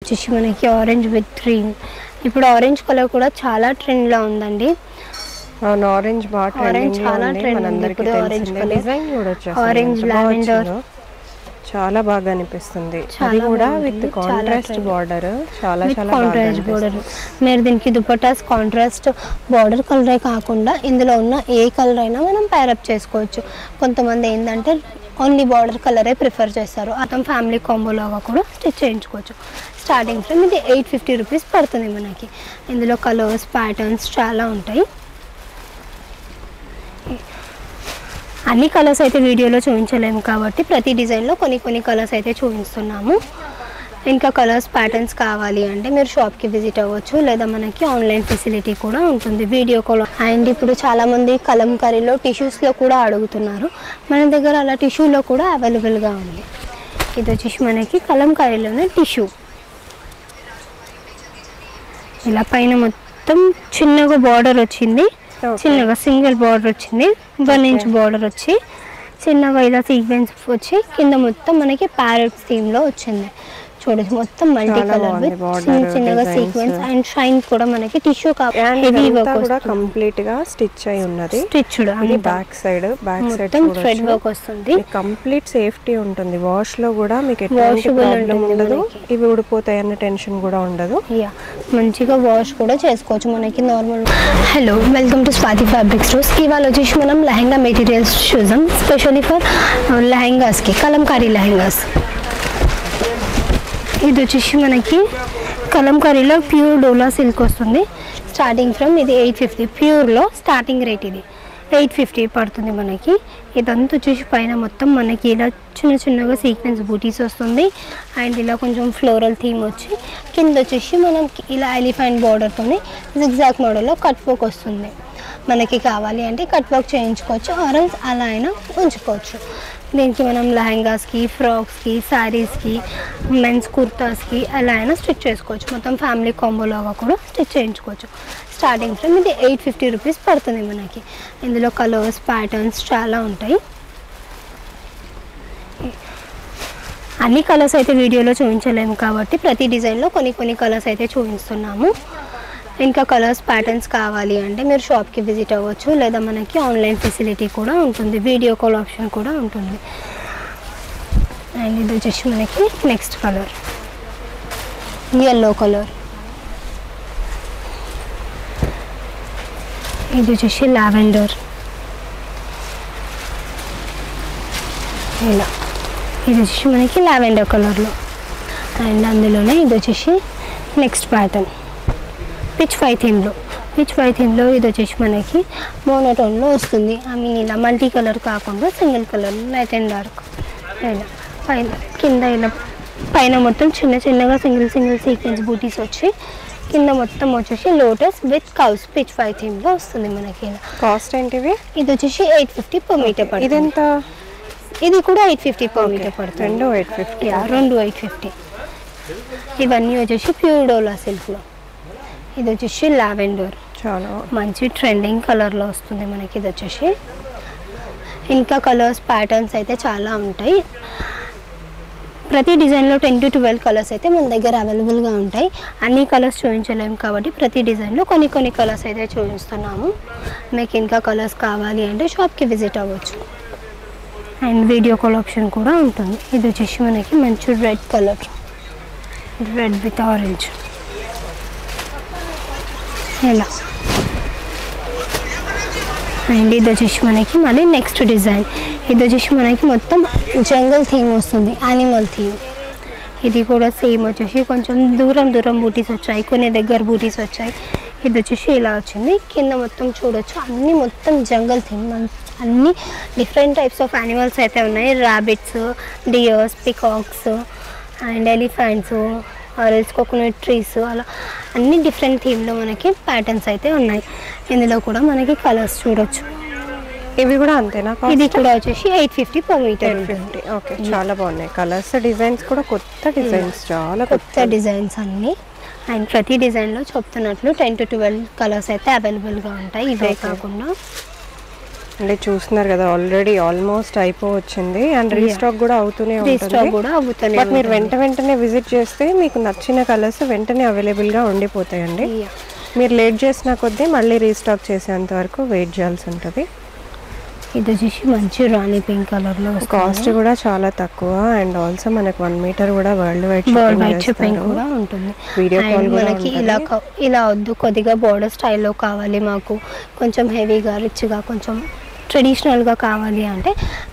వచ్చేసి మనకి orange with green. ఇప్పుడు ఆరెంజ్ కలర్ కూడా చాలా ట్రెండ్లో ఉందండి. ఆరెంజ్ చాలా ట్రెండ్ ఇప్పుడు ఆరెంజ్ కలర్. డిజైన్ చూడొచ్చు, ఆరెంజ్ లావెండర్ చాలా బాగా అనిపిస్తుంది. అది కూడా విత్ కాంట్రాస్ట్ బార్డర్, చాలా చాలా కాంట్రాస్ట్ బార్డర్. మీరు దీనికి దుపట్టాస్ కాంట్రాస్ట్ బార్డర్ కలరే కాకుండా ఇందులో ఉన్న ఏ కలర్ అయినా మనం ప్యారప్ చేసుకోవచ్చు. కొంతమంది ఏంటంటే ఓన్లీ బార్డర్ కలరే ప్రిఫర్ చేస్తారు. అతను ఫ్యామిలీ కాంబోలాగా కూడా స్టిచ్ చేయించుకోవచ్చు. స్టార్టింగ్ ఫ్రమ్ ఇది 850 రూపీస్ పడుతుంది మనకి. ఇందులో కలర్స్ ప్యాటర్న్స్ చాలా ఉంటాయి. అన్ని కలర్స్ అయితే వీడియోలో చూపించలేము కాబట్టి ప్రతి డిజైన్లో కొన్ని కలర్స్ అయితే చూపిస్తున్నాము. ఇంకా కలర్స్ ప్యాటర్న్స్ కావాలి అంటే మీరు షాప్కి విజిట్ అవ్వచ్చు, లేదా మనకి ఆన్లైన్ ఫెసిలిటీ కూడా ఉంటుంది, వీడియో కాల్. అండ్ ఇప్పుడు చాలామంది కలంకారీలో టిష్యూస్లో కూడా అడుగుతున్నారు. మన దగ్గర అలా టిష్యూలో కూడా అవైలబుల్గా ఉంది. ఇది వచ్చేసి మనకి కలంకారీలోనే టిష్యూ. ఇలా పైన మొత్తం చిన్నగా బార్డర్ వచ్చింది, చిన్నగా సింగిల్ బార్డర్ వచ్చింది, 1 ఇంచ్ బార్డర్ వచ్చి చిన్నగా ఇలా సీక్వెన్స్ వచ్చి కింద మొత్తం మనకి ప్యారెట్ థీమ్లో వచ్చింది. చూడొచ్చు మొత్తం మల్టీ కలర్ విత్ చిన్నగా సీక్వెన్స్ అండ్ షైన్ కూడా మనకి టిష్యూ హెవీ వర్క్ కూడా కంప్లీట్ గా స్టిచ్ అయి ఉన్నది. స్టిచ్డ్ అది బ్యాక్ సైడ్ థ్రెడ్ వర్క్ వస్తుంది. కంప్లీట్ సేఫ్టీ ఉంటుంది. వాష్ లో కూడా మీకు ఎటువంటి ప్రాబ్లం ఉండదు. ఇవి ఊడిపోతాయి అన్న టెన్షన్ కూడా ఉండదు. మంచిగా వాష్ కూడా చేసుకోవచ్చు మనకి normal. Hello, welcome to Swathi fabric stores. ఇవాళ వచ్చేసి మనం లెహంగా మెటీరియల్స్ చూద్దాం, స్పెషల్లీ ఫర్ లెహంగాస్కి, కలంకారీ లెహంగాస్. ఇది వచ్చేసి మనకి కలంకారీలో ప్యూర్ డోలా సిల్క్ వస్తుంది. స్టార్టింగ్ ఫ్రమ్ ఇది 850 ప్యూర్లో స్టార్టింగ్ రేట్. ఇది 850 పడుతుంది మనకి. ఇదంతా వచ్చేసి పైన మొత్తం మనకి ఇలా చిన్నగా సీక్వెన్స్ బూటీస్ వస్తుంది. అండ్ ఇలా కొంచెం ఫ్లోరల్ థీమ్ వచ్చి కింద వచ్చేసి మనం ఇలా ఎలిఫెంట్ బార్డర్తోని జిగ్జాగ్ మోడల్లో కట్ వర్క్ వస్తుంది. మనకి కావాలి అంటే కట్ వర్క్ చేయించుకోవచ్చు, ఆరెంజ్ అలా అయినా ఉంచుకోవచ్చు. దీనికి మనం లెహంగాస్కి, ఫ్రాక్స్కి, శారీస్కి, మెన్స్ కుర్తాస్కి అలా అయినా స్టిచ్ చేసుకోవచ్చు. మొత్తం ఫ్యామిలీ కాంబోలాగా కూడా స్టిచ్ చేయించుకోవచ్చు. స్టార్టింగ్ ఫ్రమ్ ఇది 850 రూపీస్ పడుతుంది మనకి. ఇందులో కలర్స్ ప్యాటర్న్స్ చాలా ఉంటాయి. అన్ని కలర్స్ అయితే వీడియోలో చూపించలేము కాబట్టి ప్రతి డిజైన్లో కొన్ని కలర్స్ అయితే చూపిస్తున్నాము. ఇంకా కలర్స్ ప్యాటర్న్స్ కావాలి అంటే మీరు షాప్కి విజిట్ అవ్వచ్చు, లేదా మనకి ఆన్లైన్ ఫెసిలిటీ కూడా ఉంటుంది, వీడియో కాల్ ఆప్షన్ కూడా ఉంటుంది. అండ్ ఇది వచ్చేసి మనకి నెక్స్ట్ కలర్ ఎల్లో కలర్. ఇది వచ్చేసి లావెండర్. ఇలా ఇది వచ్చేసి మనకి లావెండర్ కలర్లో. అండ్ అందులోనే ఇది వచ్చేసి నెక్స్ట్ ప్యాటర్న్ పిచ్ ఫై థీమ్లో. ఇది వచ్చేసి మనకి మోనోటోన్లో వస్తుంది. ఐ మీన్ ఇలా మల్టీ కలర్ కాకుండా single colour, light and dark. ఇలా పైన కింద ఇలా పైన మొత్తం చిన్నగా సింగిల్ సీక్వెన్స్ బూటీస్ వచ్చి కింద మొత్తం వచ్చేసి లోటస్ విత్ కౌస్ పిచ్ ఫై థీమ్లో వస్తుంది మనకి. ఇలా కాస్ట్ ఏంటివి? ఇది వచ్చేసి 850 per మీటర్ పడుతుంది. ఇదెంత? ఇది కూడా 850 per మీటర్ పడుతుంది. రెండు 850. రెండు 850. ఇవన్నీ వచ్చేసి ప్యూర్ డోలా సిల్క్లో. ఇది వచ్చేసి లావెండర్, చాలా మంచి ట్రెండింగ్ కలర్లో వస్తుంది మనకి. ఇది వచ్చేసి ఇంకా కలర్స్ ప్యాటర్న్స్ అయితే చాలా ఉంటాయి. ప్రతి డిజైన్లో 10 to 12 కలర్స్ అయితే మన దగ్గర అవైలబుల్గా ఉంటాయి. అన్ని కలర్స్ చూపించలేము కాబట్టి ప్రతి డిజైన్లో కొన్ని కలర్స్ అయితే చూపిస్తున్నాము. మీకు ఇంకా కలర్స్ కావాలి అంటే షాప్కి విజిట్ అవ్వచ్చు. అండ్ వీడియో కాల్ ఆప్షన్ కూడా ఉంటుంది. ఇది వచ్చేసి మనకి మంచి red colour, red with orange. ఇలా అండ్ ఇది వచ్చేసి మనకి మళ్ళీ నెక్స్ట్ డిజైన్. ఇది వచ్చేసి మనకి మొత్తం జంగల్ థీమ్ వస్తుంది, యానిమల్ థీమ్. ఇది కూడా సేమ్ వచ్చేసి కొంచెం దూరం బూటీస్ వచ్చాయి, కొన్ని దగ్గర బూటీస్ వచ్చాయి. ఇది వచ్చేసి ఇలా వచ్చింది. కింద మొత్తం చూడొచ్చు అన్నీ మొత్తం జంగల్ థీమ్. అన్ని డిఫరెంట్ టైప్స్ ఆఫ్ యానిమల్స్ అయితే ఉన్నాయి. Rabbits, deers, peacocks and elephants, ఆరెల్స్ కోకోనట్ ట్రీస్, అలా అన్ని డిఫరెంట్ థీమ్లో మనకి ప్యాటర్న్స్ అయితే ఉన్నాయి. ఇందులో కూడా మనకి కలర్స్ చూడొచ్చు. ఇవి కూడా అంతేనా? ఇది కూడా వచ్చేసి 850 per మీటర్. ఓకే, చాలా బాగున్నాయి కలర్స్, డిజైన్స్ కూడా కొత్త డిజైన్స్, చాలా కొత్త డిజైన్స్ అన్నీ. అండ్ ప్రతి డిజైన్లో చెప్తున్నట్లు 10 to 12 కలర్స్ అయితే అవైలబుల్గా ఉంటాయి. ఇవే కాకుండా అంటే చూస్తున్నారు కదా ఆల్రెడీ ఆల్మోస్ట్ అయిపోవచ్చింది అండ్ రీస్టాక్ కూడా అవుతూనే ఉంటుంది. బట్ మీరు వెంటనే విజిట్ చేస్తే మీకు నచ్చిన కలర్స్ వెంటనే అవైలబుల్గా ఉండిపోతాయండి. మీరు లేట్ చేసిన కొద్దీ మళ్ళీ రీస్టాక్ చేసేంత వరకు వెయిట్ చేయాల్సి ఉంటుంది. ఇది వచ్చేసి మంచి రాణి పింక్ కలర్ లో కాస్ట్ కూడా చాలా తక్కువ అండ్ ఆల్సో మనకు 1 మీటర్ కూడా వరల్డ్ వైడ్ షిప్పింగ్ కూడా ఉంటుంది. వీడియో కాల్ మనకి ఇలా వద్దు, కొద్దిగా బోర్డర్ స్టైల్లో కావాలి, మాకు కొంచెం హెవీగా రిచ్గా కొంచెం ట్రెడిషనల్గా కావాలి అంటే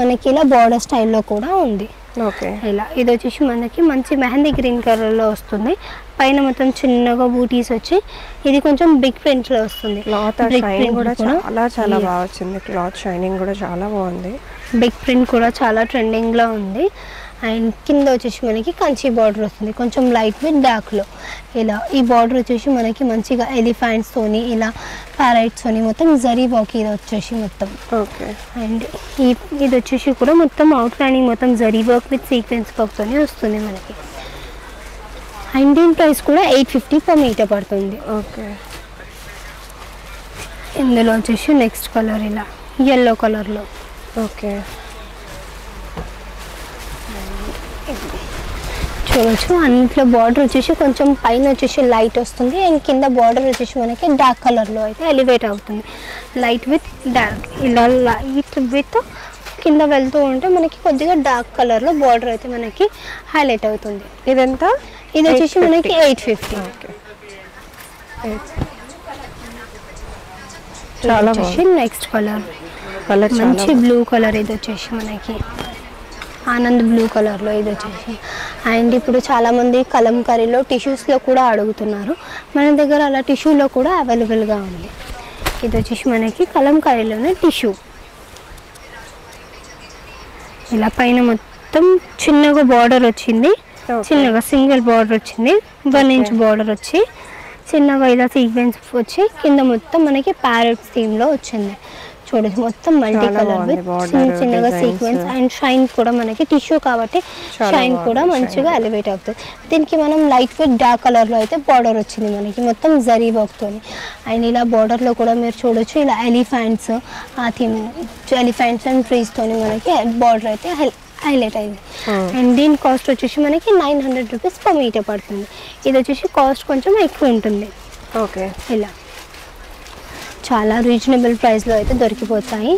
మనకి ఇలా బోర్డర్ స్టైల్లో కూడా ఉంది. ఓకే, ఇలా ఇది వచ్చేసి మనకి మంచి మెహందీ గ్రీన్ కలర్లో వస్తుంది. పైన మొత్తం చిన్నగా బూటీస్ వచ్చి ఇది కొంచెం బిగ్ ప్రింట్లో వస్తుంది. క్లాత్ షైనింగ్ కూడా చాలా బాగా వచ్చింది. క్లాత్ షైనింగ్ కూడా చాలా బాగుంది. బిగ్ ప్రింట్ కూడా చాలా ట్రెండింగ్లో ఉంది. అండ్ కింద వచ్చేసి మనకి కంచి బార్డర్ వస్తుంది, కొంచెం లైట్ విత్ డార్క్లో. ఇలా ఈ బార్డర్ వచ్చేసి మనకి మంచిగా ఎలిఫెంట్స్తోని ఇలా ప్యారెట్స్తోని మొత్తం జరీ వర్క్ ఇది వచ్చేసి మొత్తం. ఓకే, అండ్ ఇది వచ్చేసి కూడా మొత్తం అవుట్ లైనింగ్ మొత్తం జరీ వర్క్ విత్ సీక్వెన్స్ వర్క్తోనే వస్తుంది మనకి. అండ్ దీని ప్రైస్ కూడా 850 per మీటర్ పడుతుంది. ఓకే, ఇందులో వచ్చేసి నెక్స్ట్ కలర్ ఇలా ఎల్లో కలర్లో. ఓకే, చూడవచ్చు అన్నింటిలో బార్డర్ వచ్చేసి కొంచెం పైన వచ్చేసి లైట్ వస్తుంది అండ్ కింద బార్డర్ వచ్చేసి మనకి డార్క్ కలర్లో అయితే ఎలివేట్ అవుతుంది. లైట్ విత్ డార్క్ ఇలా లైట్ విత్ కింద వెళ్తూ ఉంటే మనకి కొద్దిగా డార్క్ కలర్లో బార్డర్ అయితే మనకి హైలైట్ అవుతుంది. ఇదెంత? ఇది వచ్చేసి మనకి 850. ఓకే, చాలా వచ్చేసి నెక్స్ట్ కలర్ మంచి బ్లూ కలర్. ఇది వచ్చేసి మనకి ఆనంద్ బ్లూ కలర్లో ఇది వచ్చేసి. అండ్ ఇప్పుడు చాలామంది కలంకారీలో టిష్యూస్లో కూడా అడుగుతున్నారు, మన దగ్గర అలా టిష్యూలో కూడా అవైలబుల్గా ఉంది. ఇది వచ్చేసి మనకి కలంకారీలోనే టిష్యూ. ఇలా పైన మొత్తం చిన్నగా బార్డర్ వచ్చింది, చిన్నగా సింగిల్ బార్డర్ వచ్చింది, 1 inch బార్డర్ వచ్చి చిన్నగా ఇలా సీక్వెన్స్ వచ్చి కింద మొత్తం మనకి ప్యారెట్ థీమ్లో వచ్చింది. చూడచ్చు మొత్తం మల్టీ కలర్ విత్ చిన్నగా సీక్వెన్స్ అండ్ షైన్ కూడా మనకి టిష్యూ కాబట్టి షైన్ కూడా మంచిగా ఎలివేట్ అవుతుంది. దీనికి మనం లైట్ విత్ డార్క్ కలర్లో అయితే బార్డర్ వచ్చింది మనకి మొత్తం జరీ వర్క్తోని. అండ్ ఇలా బార్డర్లో కూడా మీరు చూడొచ్చు ఇలా ఎలిఫెంట్స్ ఆ థీమ్ ఎలిఫెంట్స్ అండ్ ట్రీస్తోని మనకి బార్డర్ అయితే హైలైట్ అయింది. అండ్ దీని కాస్ట్ వచ్చేసి మనకి 900 rupees per మీటర్ పడుతుంది. ఇది వచ్చేసి కాస్ట్ కొంచెం ఎక్కువ ఉంటుంది. ఓకే, ఇలా చాలా రీజనబుల్ ప్రైస్లో అయితే దొరికిపోతాయి.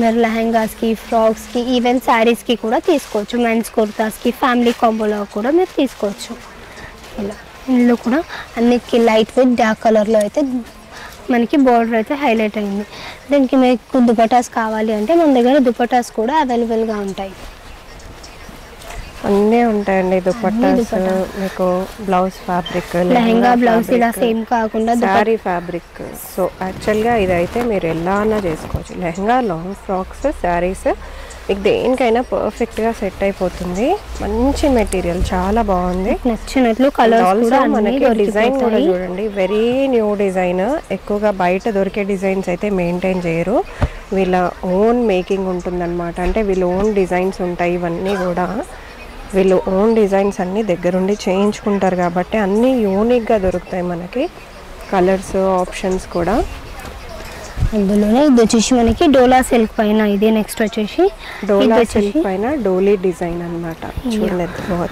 మీరు లెహంగాస్కి, ఫ్రాక్స్కి, ఈవెన్ శారీస్కి కూడా తీసుకోవచ్చు. మెన్స్ కుర్తాస్కి, ఫ్యామిలీ కాంబోలో కూడా మీరు తీసుకోవచ్చు. ఇలా ఇందులో కూడా అన్నిటికీ లైట్ విత్ డార్క్ కలర్లో అయితే మనకి బార్డర్ అయితే హైలైట్ అయింది. దీనికి మీకు దుపటాస్ కావాలి అంటే మన దగ్గర దుపటాస్ కూడా అవైలబుల్గా ఉంటాయి. అన్నీ ఉంటాయండి. దుపట్టాస్, మీకు బ్లౌజ్ ఫ్యాబ్రిక్, లెహంగా బ్లౌజ్ ఇలా సేమ్ కాకుండా శారీ ఫ్యాబ్రిక్. సో యాక్చువల్గా ఇదైతే మీరు ఎలా అన్నా చేసుకోవచ్చు. లెహంగా, లాంగ్ ఫ్రాక్స్, శారీస్ మీకు దేనికైనా పర్ఫెక్ట్గా సెట్ అయిపోతుంది. మంచి మెటీరియల్, చాలా బాగుంది. నచ్చినట్లు కలర్స్ కూడా మనకి డిజైన్ కూడా చూడండి, వెరీ న్యూ డిజైన్. ఎక్కువగా బయట దొరికే డిజైన్స్ అయితే మెయింటైన్ చేయరు, వీళ్ళ ఓన్ మేకింగ్ ఉంటుందన్నమాట. అంటే వీళ్ళ ఓన్ డిజైన్స్ ఉంటాయి. ఇవన్నీ కూడా వీళ్ళు ఓన్ డిజైన్స్ అన్నీ దగ్గరుండి చేయించుకుంటారు కాబట్టి అన్నీ యూనిక్గా దొరుకుతాయి మనకి. కలర్స్, ఆప్షన్స్ కూడా. ఇందులోనే ఇది వచ్చేసి మనకి డోలా సిల్క్ పైన, ఇది నెక్స్ట్ వచ్చేసి డోలా సిల్క్ పైన డోలీ డిజైన్ అన్నమాట.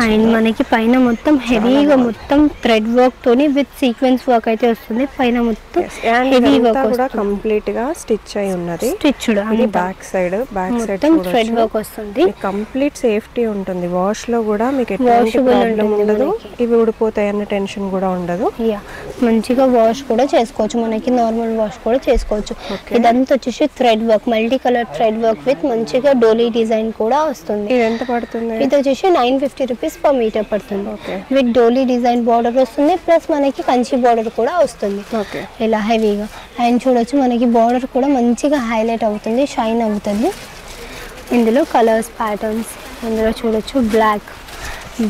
అండ్ మనకి పైన మొత్తం హెవీగా మొత్తం థ్రెడ్ వర్క్ తోని విత్ సీక్వెన్స్ వర్క్ అయితే వస్తుంది. పైన మొత్తం హెవీ వర్క్ కూడా కంప్లీట్ గా స్టిచ్ అయి ఉన్నది. Stitched back side thread work వస్తుంది. కంప్లీట్ సేఫ్టీ ఉంటుంది. వాష్ లో కూడా మీకు ఎటువంటి ప్రాబ్లం ఉండదు. ఇవి ఊడిపోతాయి అన్న టెన్షన్ కూడా ఉండదు. మంచిగా వాష్ కూడా చేసుకోవచ్చు, మనకి నార్మల్ వాష్ కూడా చేసుకోవచ్చు. ఇదంతా వచ్చేసి thread work, multi colour thread work with మంచిగా డోలీ డిజైన్ కూడా వస్తుంది. ఇది ఎంత పడుతుంది? ఇది వచ్చేసి 950 rupees per మీటర్ పడుతుంది. విత్ డోలీ డిజైన్ బార్డర్ వస్తుంది, ప్లస్ మనకి కంచి బార్డర్ కూడా వస్తుంది ఇలా హెవీగా. అండ్ చూడొచ్చు మనకి బార్డర్ కూడా మంచిగా హైలైట్ అవుతుంది, షైన్ అవుతుంది. ఇందులో కలర్స్, ప్యాటర్న్స్ ఇందులో చూడొచ్చు.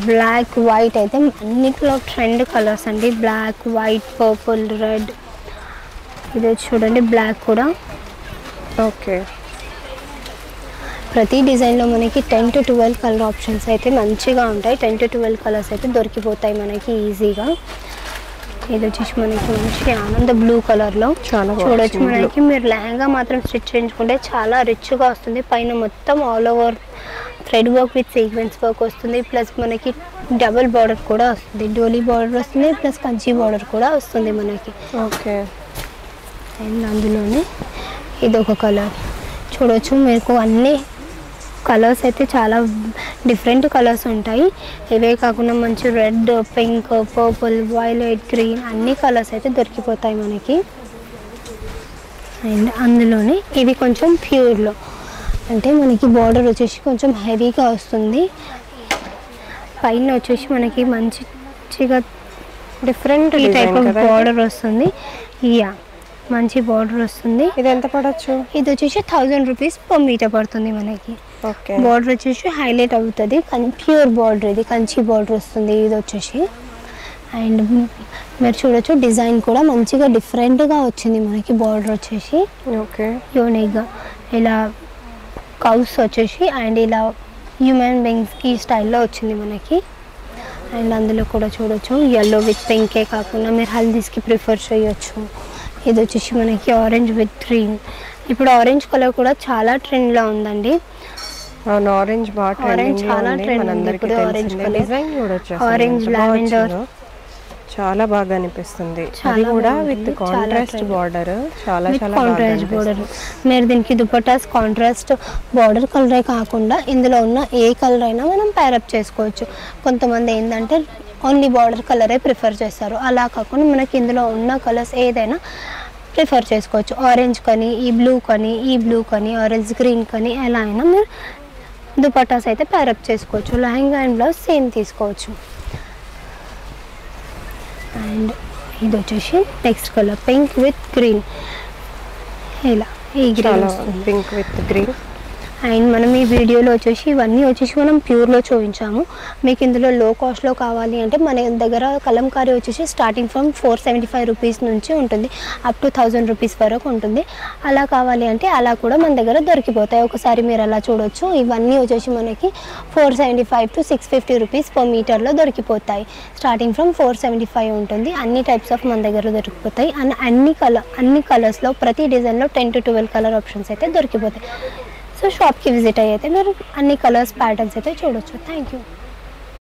బ్లాక్ వైట్ అయితే అన్నిట్లో ట్రెండ్ కలర్స్ అండి. Black, white, purple, red. ఇది చూడండి బ్లాక్ కూడా. ఓకే, ప్రతి డిజైన్లో మనకి 10 to 12 కలర్ ఆప్షన్స్ అయితే మంచిగా ఉంటాయి. 10 to 12 కలర్స్ అయితే దొరికిపోతాయి మనకి ఈజీగా. ఇది వచ్చేసి మనకి మంచి ఆనంద బ్లూ కలర్లో చాలా చూడొచ్చు. మనకి మీరు లెహంగా మాత్రం స్టిచ్ చేయించుకుంటే చాలా రిచ్గా వస్తుంది. పైన మొత్తం all over thread work with sequence work వస్తుంది. ప్లస్ మనకి డబుల్ బార్డర్ కూడా వస్తుంది. డోలీ బార్డర్ వస్తుంది ప్లస్ కంచి బార్డర్ కూడా వస్తుంది మనకి. ఓకే. అండ్ అందులోనే ఇది ఒక కలర్ చూడొచ్చు. మీకు అన్ని కలర్స్ అయితే చాలా డిఫరెంట్ కలర్స్ ఉంటాయి. ఇవే కాకుండా మంచి red, pink, purple, violet, green అన్ని కలర్స్ అయితే దొరికిపోతాయి మనకి. అండ్ అందులోనే ఇది కొంచెం ప్యూర్లో అంటే మనకి బార్డర్ వచ్చేసి కొంచెం హెవీగా వస్తుంది. పైన వచ్చేసి మనకి మంచిగా డిఫరెంట్ ఈ టైప్ ఆఫ్ బార్డర్ వస్తుంది. యా మంచి బార్డర్ వస్తుంది. ఇది ఎంత పడచ్చు? ఇది వచ్చేసి 1000 రూపీస్ పర్ మీటర్ పడుతుంది మనకి. ఓకే. బార్డర్ వచ్చేసి హైలైట్ అవుతుంది. ప్యూర్ బార్డర్, ఇది కంచి బార్డర్ వస్తుంది ఇది వచ్చేసి. అండ్ మీరు చూడొచ్చు డిజైన్ కూడా మంచిగా డిఫరెంట్గా వచ్చింది మనకి. బార్డర్ వచ్చేసి ఓకే యూనిక్గా ఇలా కౌస్ వచ్చేసి అండ్ ఇలా హ్యూమన్ బీయింగ్స్కి స్టైల్లో వచ్చింది మనకి. అండ్ అందులో కూడా చూడొచ్చు ఎల్లో విత్ పింకే కాకుండా మీరు హల్దీస్కి ప్రిఫర్ చేయొచ్చు. ఇది వచ్చేసి మనకి ఆరెంజ్ విత్ గ్రీన్. ఇప్పుడు ఆరెంజ్ కలర్ కూడా చాలా ట్రెండ్లో ఉందండి. అవును, ఆరెంజ్ బాగా ఆరెంజ్ చాలా ట్రెండ్ ఉంది ఇప్పుడు. ఆరెంజ్ కలర్, డిజైన్ చూడొచ్చు. ఆరెంజ్ లావెండర్ చాలా బాగా అనిపిస్తుంది. అది కూడా విత్ కాంట్రాస్ట్ బార్డర్, చాలా చాలా కాంట్రాస్ట్ బార్డర్. మీరు దీనికి దుపట్టాస్ కాంట్రాస్ట్ బార్డర్ కలరే కాకుండా ఇందులో ఉన్న ఏ కలర్ అయినా మనం ప్యారప్ చేసుకోవచ్చు. కొంతమంది ఏంటంటే ఓన్లీ బార్డర్ కలరే ప్రిఫర్ చేస్తారు. అలా కాకుండా మనకి ఇందులో ఉన్న కలర్స్ ఏదైనా ప్రిఫర్ చేసుకోవచ్చు. ఆరెంజ్ కానీ, ఈ బ్లూ కానీ, ఈ బ్లూ కానీ, ఆరెంజ్ గ్రీన్ కానీ ఎలా అయినా మీరు దుపట్టాస్ అయితే ప్యారప్ చేసుకోవచ్చు. లెహంగా అండ్ బ్లౌజ్ సేమ్ తీసుకోవచ్చు. అండ్ ఇది వచ్చేసి next colour pink with green. ఇలా ఈ green pink with green. And మనం ఈ వీడియోలో వచ్చేసి ఇవన్నీ వచ్చేసి మనం ప్యూర్లో చూపించాము. మీకు ఇందులో లో కాస్ట్లో కావాలి అంటే మన దగ్గర కలంకారీ వచ్చేసి స్టార్టింగ్ ఫ్రమ్ 475 రూపీస్ నుంచి ఉంటుంది, అప్ టు 1000 రూపీస్ వరకు ఉంటుంది. అలా కావాలి అంటే అలా కూడా మన దగ్గర దొరికిపోతాయి. ఒకసారి మీరు అలా చూడొచ్చు. ఇవన్నీ వచ్చేసి మనకి 475 to 650 రూపీస్ పర్ మీటర్లో దొరికిపోతాయి. స్టార్టింగ్ ఫ్రమ్ 475 ఉంటుంది. అన్ని టైప్స్ ఆఫ్ మన దగ్గర దొరికిపోతాయి. అండ్ అన్ని కలర్స్లో ప్రతి డిజైన్లో 10 to 12 కలర్ ఆప్షన్స్ అయితే దొరికిపోతాయి. సో షాప్కి విజిట్ అయితే మీరు అన్ని కలర్స్ ప్యాటర్న్స్ అయితే చూడొచ్చు. Thank you.